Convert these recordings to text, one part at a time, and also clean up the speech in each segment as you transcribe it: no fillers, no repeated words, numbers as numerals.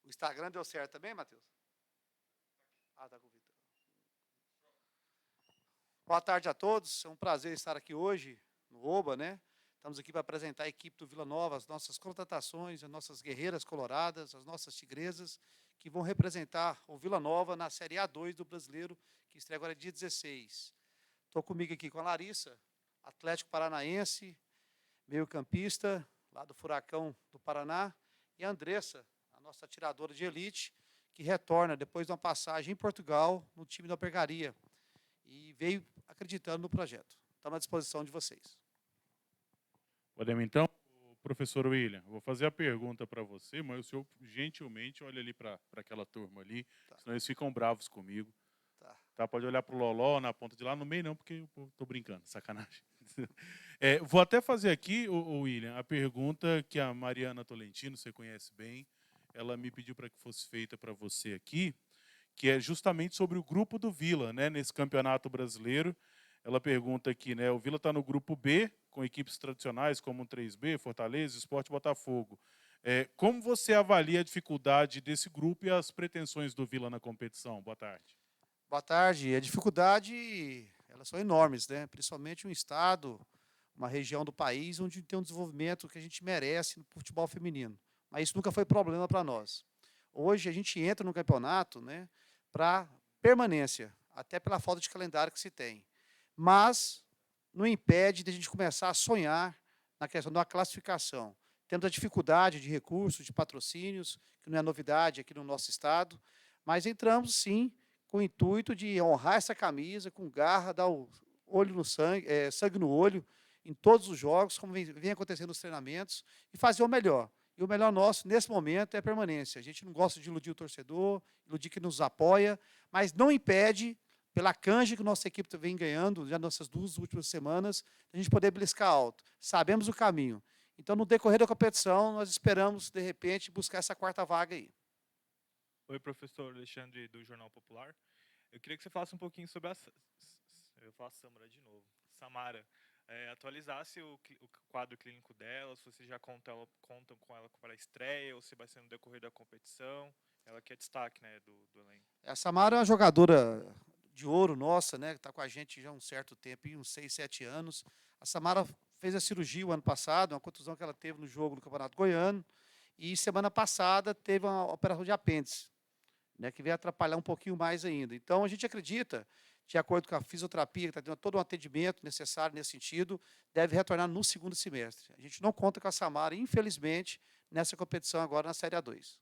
O Instagram deu certo também, Matheus? Ah, tá com o Vitor. Boa tarde a todos. É um prazer estar aqui hoje no Oba, né? Estamos aqui para apresentar a equipe do Vila Nova, as nossas contratações, as nossas guerreiras coloradas, as nossas tigresas, que vão representar o Vila Nova na Série A2 do Brasileiro, que estreia agora dia 16. Estou comigo aqui com a Larissa, Atlético Paranaense, meio-campista, lá do Furacão do Paraná, e a Andressa, a nossa atiradora de elite, que retorna depois de uma passagem em Portugal no time da Albergaria e veio acreditando no projeto. Estamos à disposição de vocês. Podemos então? Professor William, eu vou fazer a pergunta para você, mas o senhor gentilmente olha ali para aquela turma ali, Tá. senão eles ficam bravos comigo. Tá. Pode olhar para o Loló, na ponta de lá, no meio não, porque eu estou brincando, sacanagem. Vou até fazer aqui, o William, a pergunta que a Mariana Tolentino, você conhece bem, ela me pediu para que fosse feita para você aqui, que é justamente sobre o grupo do Vila, né, nesse campeonato brasileiro. Ela pergunta aqui, né, o Vila está no grupo B, com equipes tradicionais como o 3B, Fortaleza, Sport e Botafogo. Como você avalia a dificuldade desse grupo e as pretensões do Vila na competição? Boa tarde. Boa tarde. A dificuldade, elas são enormes, né? Principalmente um estado, uma região do país onde tem um desenvolvimento que a gente merece no futebol feminino. Mas isso nunca foi problema para nós. Hoje a gente entra no campeonato, né, para permanência, até pela falta de calendário que se tem. Mas não impede de a gente começar a sonhar na questão da classificação. Temos a dificuldade de recursos, de patrocínios, que não é novidade aqui no nosso estado, mas entramos sim com o intuito de honrar essa camisa, com garra, dar o olho no sangue, sangue no olho, em todos os jogos, como vem acontecendo nos treinamentos, e fazer o melhor. E o melhor nosso, nesse momento, é a permanência. A gente não gosta de iludir o torcedor, iludir quem nos apoia, mas não impede, pela canja que nossa equipe vem ganhando, já nessas 2 últimas semanas, a gente poder beliscar alto. Sabemos o caminho. Então, no decorrer da competição, nós esperamos, de repente, buscar essa 4ª vaga aí. Oi, professor Alexandre, do Jornal Popular. Eu queria que você falasse um pouquinho sobre eu falo Samara de novo. Samara, atualizasse o quadro clínico dela, se você já contam com ela para a estreia, ou se vai ser no decorrer da competição. Ela que é destaque, né, do elenco. A Samara é uma jogadora de ouro nossa, né, que está com a gente já há um certo tempo, uns 6, 7 anos. A Samara fez a cirurgia o ano passado, uma contusão que ela teve no jogo no Campeonato Goiano, e semana passada teve uma operação de apêndice, né, que veio atrapalhar um pouquinho mais ainda. Então, a gente acredita, de acordo com a fisioterapia, que está tendo todo um atendimento necessário nesse sentido, deve retornar no 2º semestre. A gente não conta com a Samara, infelizmente, nessa competição agora na Série A2.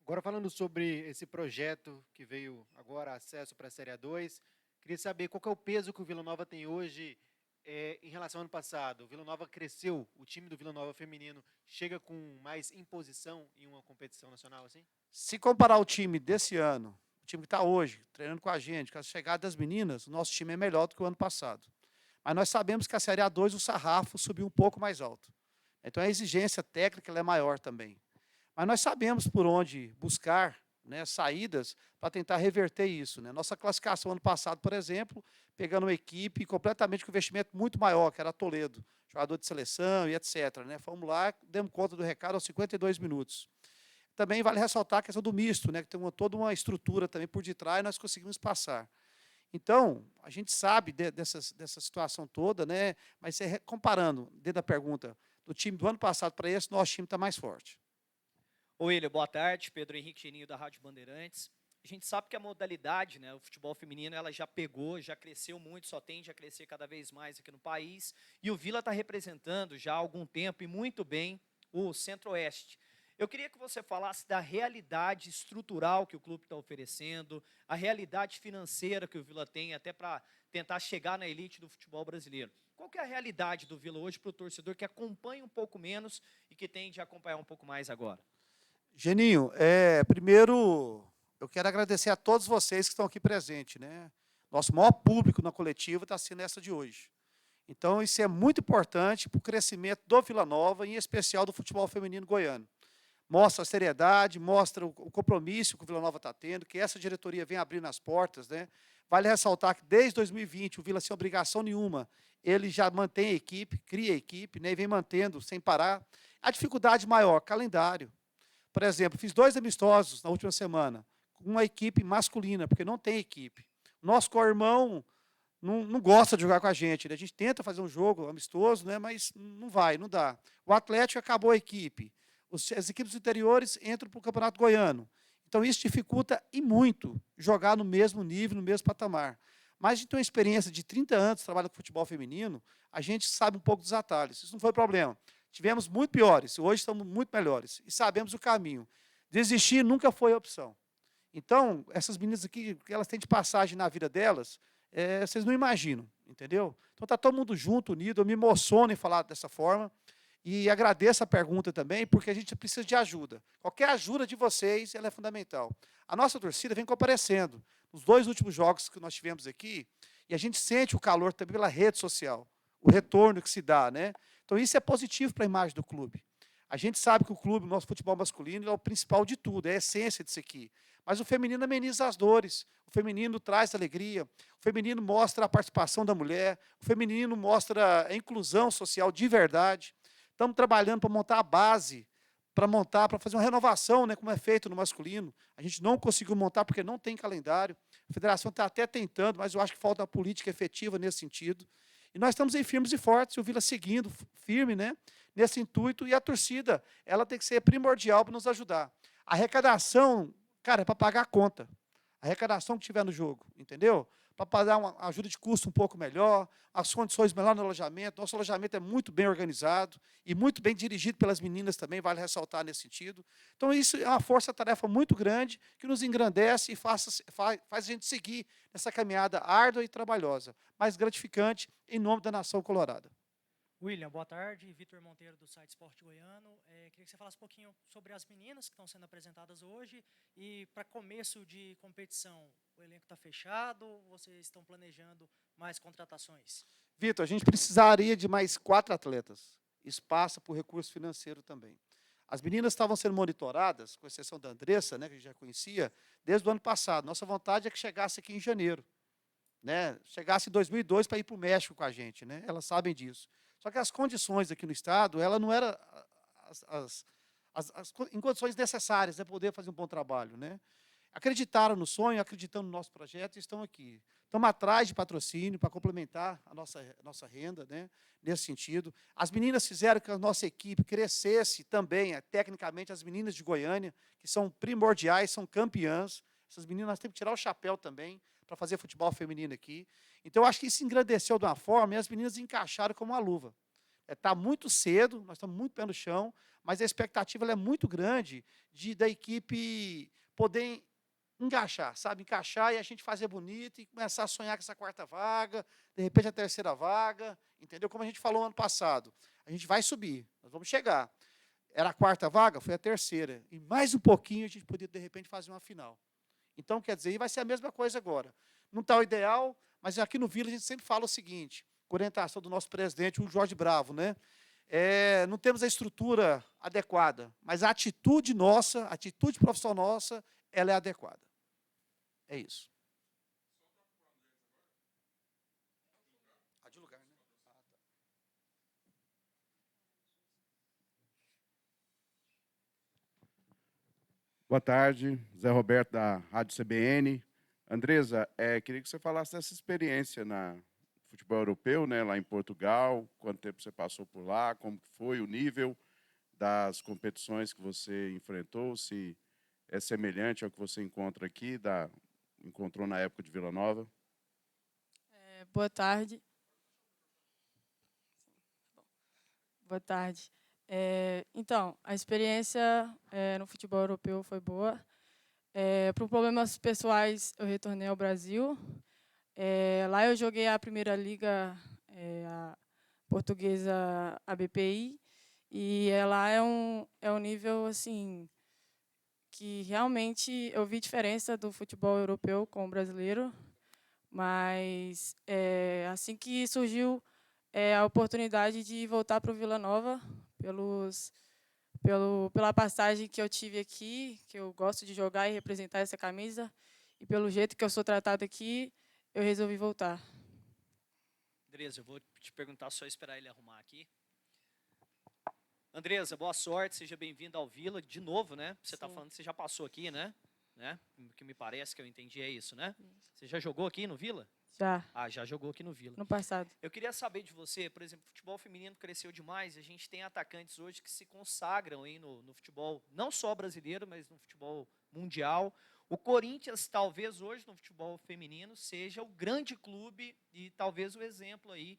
Agora, falando sobre esse projeto que veio agora, acesso para a Série A2, queria saber qual que é o peso que o Vila Nova tem hoje em relação ao ano passado. O Vila Nova cresceu, o time do Vila Nova feminino chega com mais imposição em uma competição nacional assim? Se comparar o time desse ano, o time que está hoje, treinando com a gente, com a chegada das meninas, o nosso time é melhor do que o ano passado. Mas nós sabemos que a Série A2, o sarrafo subiu um pouco mais alto. Então, a exigência técnica ela é maior também. Mas nós sabemos por onde buscar, né, saídas para tentar reverter isso, né. Nossa classificação ano passado, por exemplo, pegando uma equipe completamente com investimento muito maior, que era a Toledo, jogador de seleção e etc., né. Fomos lá, demos conta do recado aos 52 minutos. Também vale ressaltar a questão do misto, né, que tem toda uma estrutura também por detrás e nós conseguimos passar. Então, a gente sabe dessa situação toda, né, mas comparando, dentro da pergunta, do time do ano passado para esse, nosso time está mais forte. Oi, William, boa tarde. Pedro Henrique Geninho, da Rádio Bandeirantes. A gente sabe que a modalidade, né, o futebol feminino, ela já pegou, já cresceu muito, só tende a crescer cada vez mais aqui no país. E o Vila está representando já há algum tempo e muito bem o Centro-Oeste. Eu queria que você falasse da realidade estrutural que o clube está oferecendo, a realidade financeira que o Vila tem, até para tentar chegar na elite do futebol brasileiro. Qual que é a realidade do Vila hoje para o torcedor que acompanha um pouco menos e que tende a acompanhar um pouco mais agora? Geninho, primeiro eu quero agradecer a todos vocês que estão aqui presentes, né? Nosso maior público na coletiva está sendo essa de hoje. Então, isso é muito importante para o crescimento do Vila Nova, em especial do futebol feminino goiano. Mostra a seriedade, mostra o compromisso que o Vila Nova está tendo, que essa diretoria vem abrindo as portas, né? Vale ressaltar que desde 2020 o Vila, sem obrigação nenhuma, ele já mantém a equipe, cria a equipe, né? E vem mantendo sem parar. A dificuldade maior, calendário. Por exemplo, fiz 2 amistosos na última semana, com uma equipe masculina, porque não tem equipe. Nosso co-irmão não gosta de jogar com a gente, né? A gente tenta fazer um jogo amistoso, né? Mas não vai, não dá. O Atlético acabou a equipe. As equipes interiores entram para o Campeonato Goiano. Então, isso dificulta e muito jogar no mesmo nível, no mesmo patamar. Mas a gente tem uma experiência de 30 anos trabalhando com futebol feminino, a gente sabe um pouco dos atalhos. Isso não foi problema. Tivemos muito piores, hoje estamos muito melhores. E sabemos o caminho. Desistir nunca foi opção. Então, essas meninas aqui, o que elas têm de passagem na vida delas, vocês não imaginam, entendeu? Então, está todo mundo junto, unido. Eu me emociono em falar dessa forma. E agradeço a pergunta também, porque a gente precisa de ajuda. Qualquer ajuda de vocês, ela é fundamental. A nossa torcida vem comparecendo. Nos 2 últimos jogos que nós tivemos aqui, e a gente sente o calor também pela rede social, o retorno que se dá, né? Então, isso é positivo para a imagem do clube. A gente sabe que o clube, o nosso futebol masculino, é o principal de tudo, é a essência disso aqui. Mas o feminino ameniza as dores, o feminino traz alegria, o feminino mostra a participação da mulher, o feminino mostra a inclusão social de verdade. Estamos trabalhando para montar a base, para fazer uma renovação, né, como é feito no masculino. A gente não conseguiu montar porque não tem calendário. A federação está até tentando, mas eu acho que falta uma política efetiva nesse sentido. E nós estamos aí firmes e fortes, o Vila seguindo firme, né, nesse intuito, e a torcida, ela tem que ser primordial para nos ajudar. A arrecadação, cara, é para pagar a conta. A arrecadação que tiver no jogo, entendeu? Para dar uma ajuda de custo um pouco melhor, as condições melhores no alojamento. Nosso alojamento é muito bem organizado e muito bem dirigido pelas meninas também, vale ressaltar nesse sentido. Então, isso é uma força-tarefa muito grande que nos engrandece e faz a gente seguir nessa caminhada árdua e trabalhosa, mas gratificante, em nome da nação colorada. William, boa tarde. Vitor Monteiro, do site Esporte Goiano. Queria que você falasse um pouquinho sobre as meninas que estão sendo apresentadas hoje e, para começo de competição, o elenco está fechado ou vocês estão planejando mais contratações? Vitor, a gente precisaria de mais 4 atletas. Isso passa por recurso financeiro também. As meninas estavam sendo monitoradas, com exceção da Andressa, né, que a gente já conhecia, desde o ano passado. Nossa vontade é que chegasse aqui em janeiro, né, chegasse em 2002 para ir para o México com a gente, né, elas sabem disso. Só que as condições aqui no estado, ela não era em condições necessárias para poder fazer um bom trabalho, né. Acreditaram no sonho, acreditando no nosso projeto e estão aqui. Estamos atrás de patrocínio para complementar a nossa renda, né, nesse sentido. As meninas fizeram que a nossa equipe crescesse também, tecnicamente, as meninas de Goiânia, que são primordiais, são campeãs. Essas meninas nós temos que tirar o chapéu também para fazer futebol feminino aqui. Então, eu acho que isso engrandeceu de uma forma e as meninas encaixaram como uma luva. Está muito cedo, nós estamos muito pé no chão, mas a expectativa ela é muito grande da equipe poder encaixar, sabe? Encaixar e a gente fazer bonito e começar a sonhar com essa 4ª vaga, de repente a 3ª vaga, entendeu? Como a gente falou ano passado, a gente vai subir, nós vamos chegar. Era a 4ª vaga, foi a 3ª. E mais um pouquinho a gente poderia, de repente, fazer uma final. Então, quer dizer, vai ser a mesma coisa agora. Não está o ideal, mas aqui no Vila a gente sempre fala o seguinte, com orientação do nosso presidente, o Jorge Bravo, né? Não temos a estrutura adequada, mas a atitude nossa, a atitude profissional nossa, ela é adequada. É isso. De lugar, né? Boa tarde, Zé Roberto, da Rádio CBN. Andresa, queria que você falasse dessa experiência no futebol europeu, né, lá em Portugal, quanto tempo você passou por lá, como foi o nível das competições que você enfrentou, se é semelhante ao que você encontra aqui, encontrou na época de Vila Nova. Boa tarde. Boa tarde. Então, a experiência no futebol europeu foi boa. Por problemas pessoais, eu retornei ao Brasil. Lá eu joguei a primeira liga, a portuguesa ABPI, e lá é um nível assim que realmente eu vi diferença do futebol europeu com o brasileiro, mas assim que surgiu a oportunidade de voltar para o Vila Nova, pela passagem que eu tive aqui, que eu gosto de jogar e representar essa camisa, e pelo jeito que eu sou tratado aqui, eu resolvi voltar. Andresa, eu vou te perguntar, só esperar ele arrumar aqui. Andresa, boa sorte, seja bem-vinda ao Vila de novo, né? Você está Sim. falando que você já passou aqui, né? O que me parece que eu entendi é isso, né? Você já jogou aqui no Vila? Já, Ah, já jogou aqui no Vila. no passado. Eu queria saber de você, por exemplo, o futebol feminino cresceu demais, a gente tem atacantes hoje que se consagram aí no futebol, não só brasileiro, mas no futebol mundial. O Corinthians, talvez hoje no futebol feminino, seja o grande clube e talvez o exemplo aí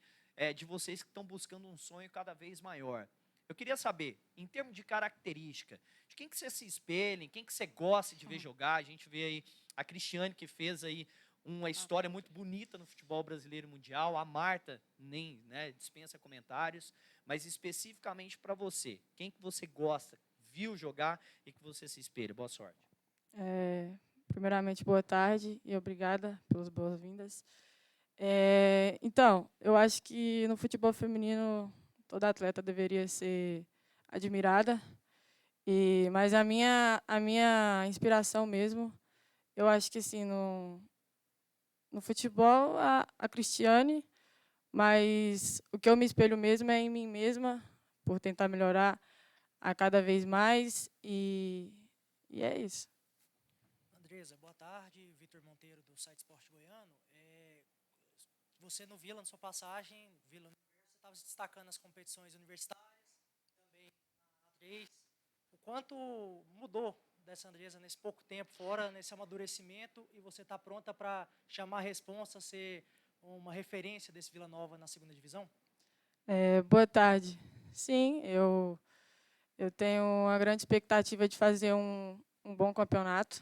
de vocês que estão buscando um sonho cada vez maior. Eu queria saber, em termos de característica, de quem que você se espelha, em quem que você gosta de ver jogar. A gente vê aí a Cristiane, que fez aí uma história muito bonita no futebol brasileiro e mundial. A Marta nem dispensa comentários, mas especificamente para você, quem que você gosta, viu jogar e que você se espelha. Boa sorte. Primeiramente, boa tarde e obrigada pelas boas-vindas. Então, eu acho que no futebol feminino toda atleta deveria ser admirada, mas a minha inspiração mesmo, eu acho que assim, no futebol, a Cristiane, mas o que eu me espelho mesmo é em mim mesma, por tentar melhorar a cada vez mais, e é isso. Andresa, boa tarde. Vitor Monteiro, do site Esporte Goiano. Você no Vila, na sua passagem, Vila Universo, você estava se destacando nas competições universitárias, também na 3. O quanto mudou dessa Andresa nesse pouco tempo fora, nesse amadurecimento, e você está pronta para chamar a responsa, ser uma referência desse Vila Nova na segunda divisão? Boa tarde. Sim, eu tenho uma grande expectativa de fazer um bom campeonato.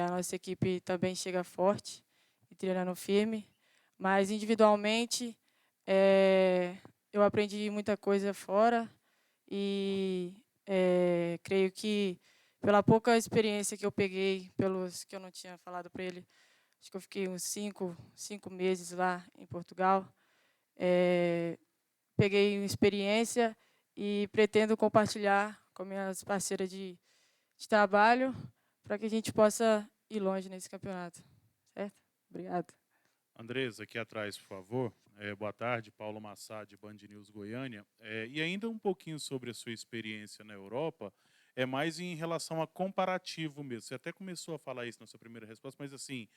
A nossa equipe também chega forte e treinando firme, mas individualmente eu aprendi muita coisa fora e creio que pela pouca experiência que eu peguei, pelos que eu não tinha falado para ele, acho que eu fiquei uns 5 meses lá em Portugal, peguei experiência e pretendo compartilhar com minhas parceiras de trabalho para que a gente possa ir longe nesse campeonato. Certo? Obrigada. Andresa, aqui atrás, por favor. Boa tarde, Paulo Massad, Band News Goiânia. E ainda um pouquinho sobre a sua experiência na Europa, mais em relação a comparativo mesmo. Você até começou a falar isso na sua primeira resposta, mas assim,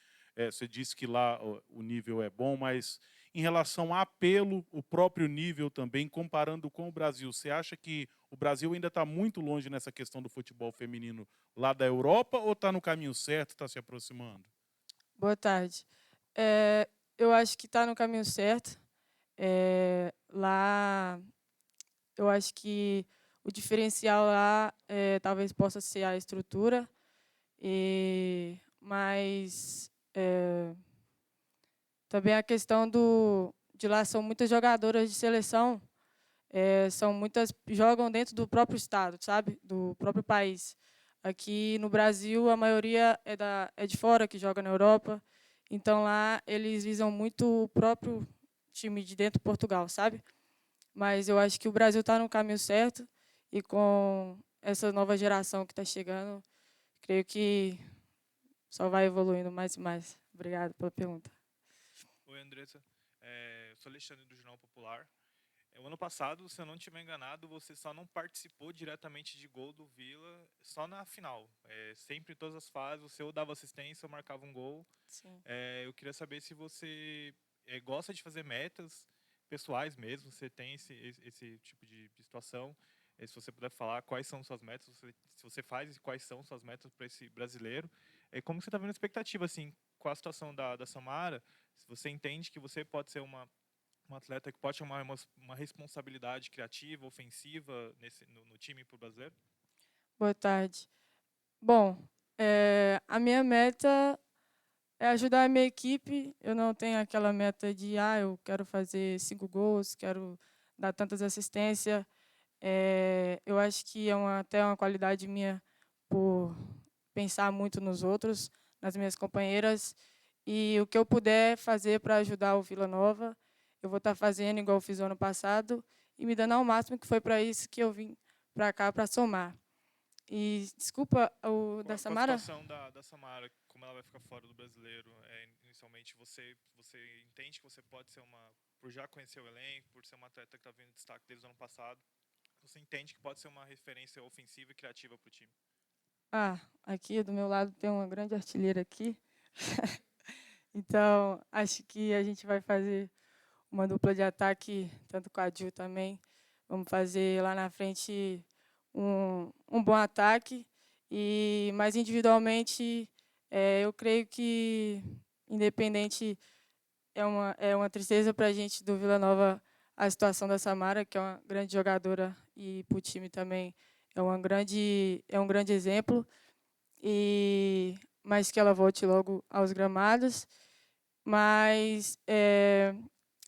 você disse que lá o nível é bom, mas em relação a apelo, o próprio nível também, comparando com o Brasil, você acha que o Brasil ainda está muito longe nessa questão do futebol feminino lá da Europa ou está no caminho certo, está se aproximando? Boa tarde. Eu acho que está no caminho certo. Lá, eu acho que o diferencial lá talvez possa ser a estrutura, mas também a questão de lá são muitas jogadoras de seleção, são muitas jogam dentro do próprio estado, sabe, do próprio país. Aqui no Brasil a maioria é de fora, que joga na Europa. Então lá eles visam muito o próprio time de dentro de Portugal, sabe? Mas eu acho que o Brasil está no caminho certo e com essa nova geração que está chegando, creio que só vai evoluindo mais e mais. Obrigada pela pergunta. Oi, Andressa. Eu sou Alexandre, do Jornal Popular. O ano passado, se eu não estiver enganado, você só não participou diretamente de gol do Vila, só na final. Sempre em todas as fases, você ou dava assistência ou marcava um gol. Sim. Eu queria saber se você gosta de fazer metas pessoais mesmo, você tem esse tipo de situação. Se você puder falar quais são suas metas, se você faz e quais são suas metas para esse brasileiro. Como você está vendo a expectativa, assim, com a situação da Samara, se você entende que você pode ser uma atleta que pode chamar uma responsabilidade criativa, ofensiva no time para o brasileiro? Boa tarde. Bom, a minha meta é ajudar a minha equipe. Eu não tenho aquela meta de, eu quero fazer 5 gols, quero dar tantas assistências. Eu acho que até uma qualidade minha por pensar muito nos outros, nas minhas companheiras. E o que eu puder fazer para ajudar o Vila Nova, eu vou estar fazendo igual eu fiz o ano passado e me dando ao máximo, que foi para isso que eu vim para cá, para somar. E, desculpa, o da Samara? Com a situação da Samara, como ela vai ficar fora do brasileiro, inicialmente você entende que você pode ser por já conhecer o elenco, por ser uma atleta que está vindo destaque desde o ano passado, você entende que pode ser uma referência ofensiva e criativa para o time? Aqui do meu lado tem uma grande artilheira aqui. Então, acho que a gente vai fazer uma dupla de ataque, tanto com a Gil também. Vamos fazer lá na frente um bom ataque. Mas individualmente, eu creio que, independente, é uma tristeza para a gente do Vila Nova a situação da Samara, que é uma grande jogadora, e para o time também é um grande exemplo. Mas que ela volte logo aos gramados. Mas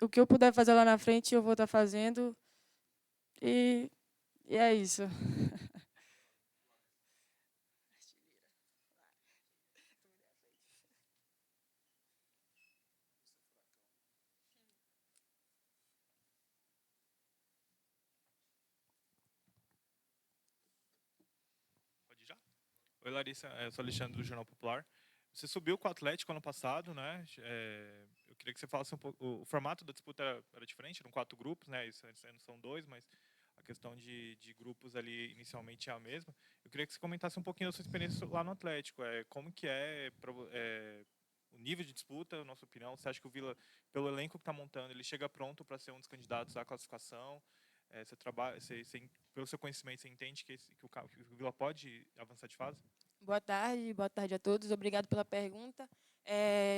o que eu puder fazer lá na frente, eu vou estar fazendo. E é isso. Pode ir já? Oi, Larissa. Eu sou Alexandre do Jornal Popular. Você subiu com o Atlético ano passado, né? Eu queria que você falasse um pouco. O formato da disputa era diferente, eram 4 grupos, né? Isso não são 2, mas a questão de grupos ali inicialmente é a mesma. Eu queria que você comentasse um pouquinho da sua experiência lá no Atlético. Como que o nível de disputa, na sua opinião? Você acha que o Vila, pelo elenco que está montando, ele chega pronto para ser um dos candidatos à classificação? Pelo seu conhecimento, você entende que o Vila pode avançar de fase? Boa tarde a todos. Obrigado pela pergunta.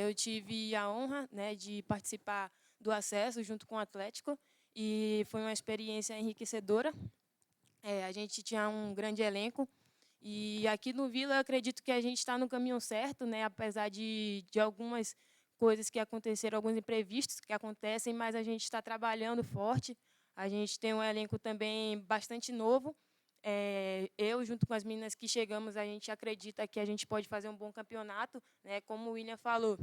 Eu tive a honra, né, de participar do acesso junto com o Atlético e foi uma experiência enriquecedora. A gente tinha um grande elenco e aqui no Vila eu acredito que a gente está no caminho certo, né, apesar de algumas coisas que aconteceram, alguns imprevistos que acontecem, mas a gente está trabalhando forte. A gente tem um elenco também bastante novo. Eu, junto com as meninas que chegamos, a gente acredita que a gente pode fazer um bom campeonato, né? Como o William falou,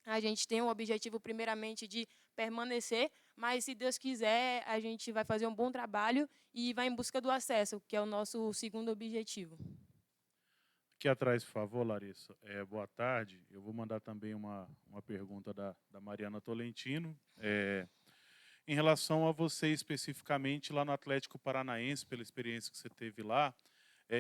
a gente tem o objetivo, primeiramente, de permanecer, mas, se Deus quiser, a gente vai fazer um bom trabalho e vai em busca do acesso, que é o nosso segundo objetivo. Aqui atrás, por favor, Larissa. Boa tarde. Eu vou mandar também uma pergunta da Mariana Tolentino. Em relação a você especificamente lá no Atlético Paranaense, pela experiência que você teve lá,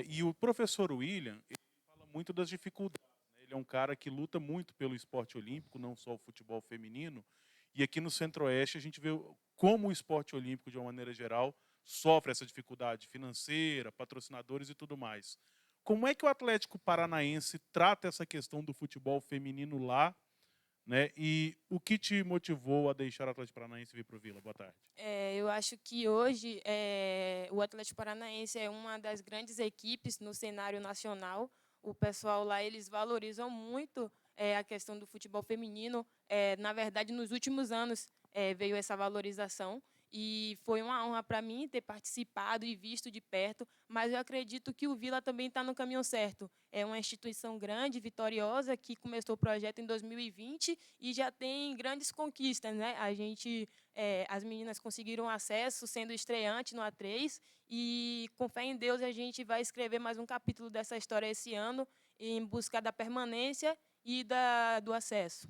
e o professor William, ele fala muito das dificuldades, né? Ele é um cara que luta muito pelo esporte olímpico, não só o futebol feminino, e aqui no Centro-Oeste a gente vê como o esporte olímpico, de uma maneira geral, sofre essa dificuldade financeira, patrocinadores e tudo mais. Como é que o Atlético Paranaense trata essa questão do futebol feminino lá, né? E o que te motivou a deixar o Atlético Paranaense e vir para o Vila? Boa tarde. Eu acho que hoje o Atlético Paranaense é uma das grandes equipes no cenário nacional. O pessoal lá, eles valorizam muito a questão do futebol feminino. Na verdade, nos últimos anos veio essa valorização. E foi uma honra para mim ter participado e visto de perto, mas eu acredito que o Vila também está no caminho certo. É uma instituição grande, vitoriosa, que começou o projeto em 2020 e já tem grandes conquistas, né? As meninas conseguiram acesso sendo estreante no A3 e, com fé em Deus, a gente vai escrever mais um capítulo dessa história esse ano em busca da permanência e do acesso.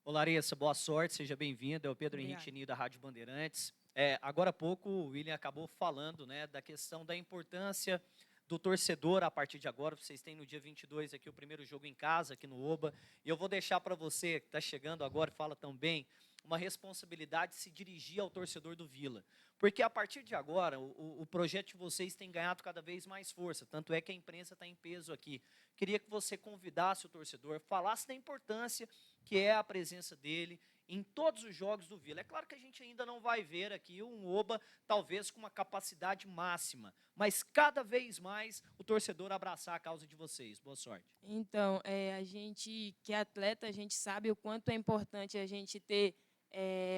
Ô Larissa, boa sorte, seja bem-vinda. É o Pedro Henrique Cheninho da Rádio Bandeirantes. Agora há pouco o William acabou falando, né, da questão da importância do torcedor a partir de agora. Vocês têm no dia 22 aqui o primeiro jogo em casa, aqui no Oba. E eu vou deixar para você que está chegando agora, fala também, uma responsabilidade de se dirigir ao torcedor do Vila. Porque a partir de agora, o projeto de vocês tem ganhado cada vez mais força. Tanto é que a imprensa está em peso aqui. Queria que você convidasse o torcedor, falasse da importância que é a presença dele em todos os jogos do Vila. É claro que a gente ainda não vai ver aqui um Oba, talvez com uma capacidade máxima, mas cada vez mais o torcedor abraçar a causa de vocês. Boa sorte. Então, a gente que é atleta, a gente sabe o quanto é importante a gente ter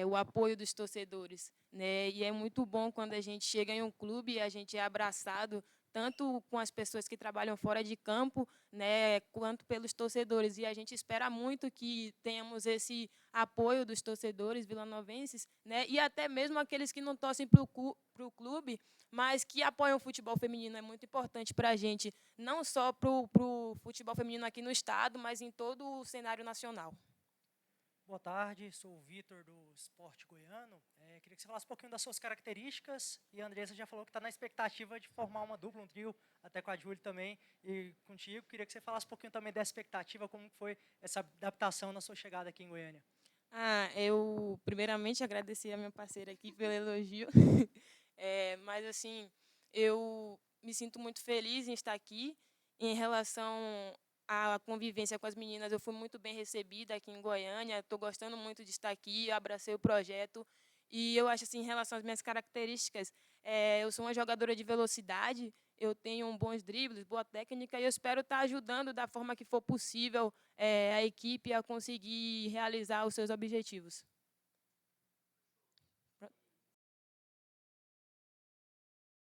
o apoio dos torcedores, né? E é muito bom quando a gente chega em um clube e a gente é abraçado tanto com as pessoas que trabalham fora de campo, né, quanto pelos torcedores. E a gente espera muito que tenhamos esse apoio dos torcedores vilanovenses, né, e até mesmo aqueles que não torcem para o clube, mas que apoiam o futebol feminino. É muito importante para a gente, não só para o futebol feminino aqui no estado, mas em todo o cenário nacional. Boa tarde, sou o Vitor do Esporte Goiano. Queria que você falasse um pouquinho das suas características. E a Andressa já falou que está na expectativa de formar uma dupla, um trio, até com a Júlia também e contigo. Queria que você falasse um pouquinho também dessa expectativa, como foi essa adaptação na sua chegada aqui em Goiânia. Eu primeiramente agradecer a minha parceira aqui pelo elogio. Mas assim, eu me sinto muito feliz em estar aqui. Em relação à convivência com as meninas, eu fui muito bem recebida aqui em Goiânia. Estou gostando muito de estar aqui, eu abracei o projeto. E eu acho assim, em relação às minhas características, eu sou uma jogadora de velocidade, eu tenho bons dribles, boa técnica, e eu espero estar ajudando da forma que for possível a equipe a conseguir realizar os seus objetivos.